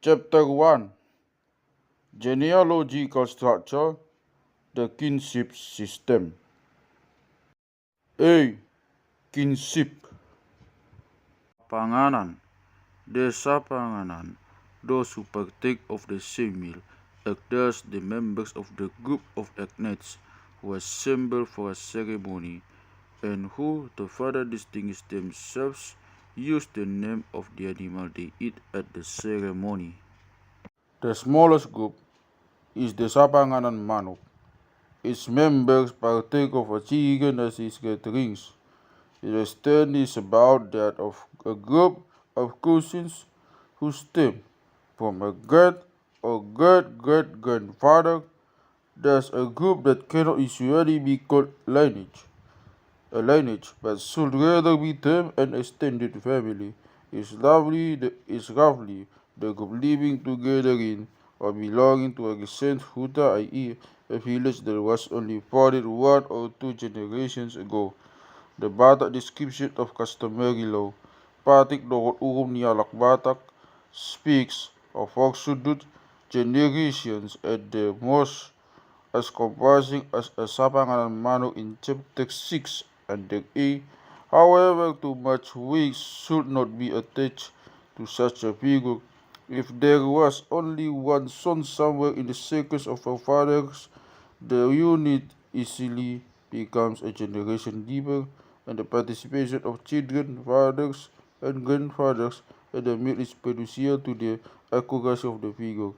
Chapter 1. Genealogical Structure, the Kinship System. A. Kinship. Sapanganan. The Sapanganan, those who partake of the same meal, act as the members of the group of agnates who assemble for a ceremony, and who, to further distinguish themselves, use the name of the animal they eat at the ceremony. The smallest group is the Sapanganan Manuk. Its members partake of a chicken as its gatherings. The stand is about that of a group of cousins who stem from a great or great-great-grandfather. Thus, a group that cannot usually be called a lineage, but should rather be termed an extended family, is roughly the group living together in or belonging to a recent huta, i.e., a village that was only founded 1 or 2 generations ago. The Batak description of customary law, Patik Dokot Urum ni Halak Batak, speaks of sudut generations at the most, as comprising as a Sapanganan Mano in chapter 6 under A. However, too much weight should not be attached to such a figure. If there was only one son somewhere in the circles of our fathers, the unit easily becomes a generation deeper, and the participation of children, fathers, and grandfathers at the meal is prejudicial to the accuracy of the figure.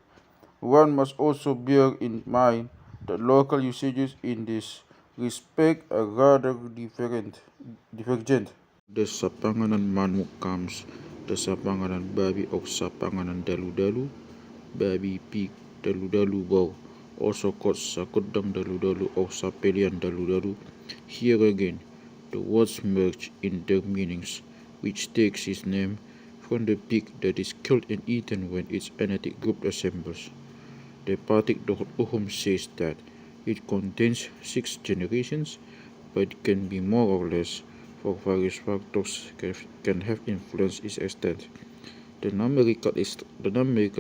One must also bear in mind that local usages in this respect are rather divergent. The Sapanganan Manuk comes the Sapanganan Babi of Sapanganan Dalu-Dalu, Babi Pig Dalu-Dalu Bow, also called Sakudang Dalu-Dalu or Sapelian Dalu-Dalu. Here again, the words merge in their meanings, which takes its name from the pig that is killed and eaten when its ethnic group assembles. The Patik Dokot Uhum says that it contains 6 generations, but it can be more or less, for various factors can have influenced its extent. The numerical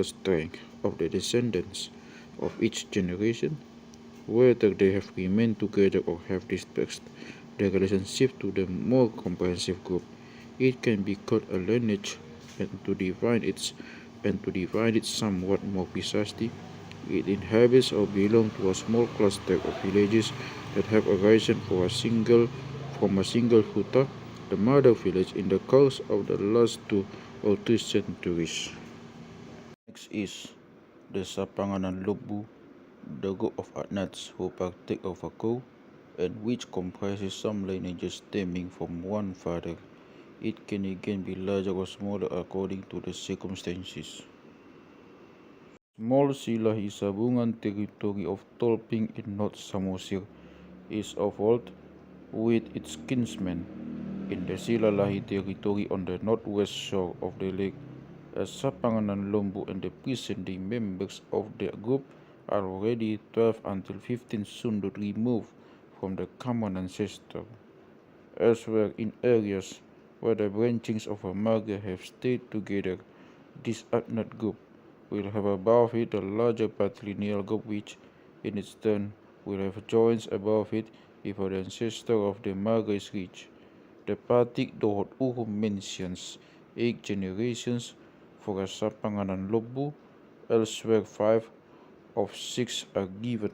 strength of the descendants of each generation, whether they have remained together or have dispersed their relationship to the more comprehensive group, it can be called a lineage, and to define it somewhat more precisely, it inhabits or belongs to a small cluster of villages that have arisen from a single huta, the mother village, in the course of the last 2 or 3 centuries. Next is the Sapanganan Lubu, the group of agnates who partake of a cow, and which comprises some lineages stemming from one father. It can again be larger or smaller according to the circumstances. Small Silahi Sabungan territory of Tolping in North Samosir is of old with its kinsmen in the Silalahi territory on the northwest shore of the lake. As Sapanganan Lombu and the present-day members of the group are already 12 until 15 sundut removed from the common ancestor. Elsewhere in areas where the branchings of a marga have stayed together, this agnate group will have above it a larger patrilineal group which, in its turn, will have joints above it before the ancestor of the marga is reached. The Patik Dokot Uhum mentions 8 generations for a Sapanganan Lobu, elsewhere 5 of 6 are given.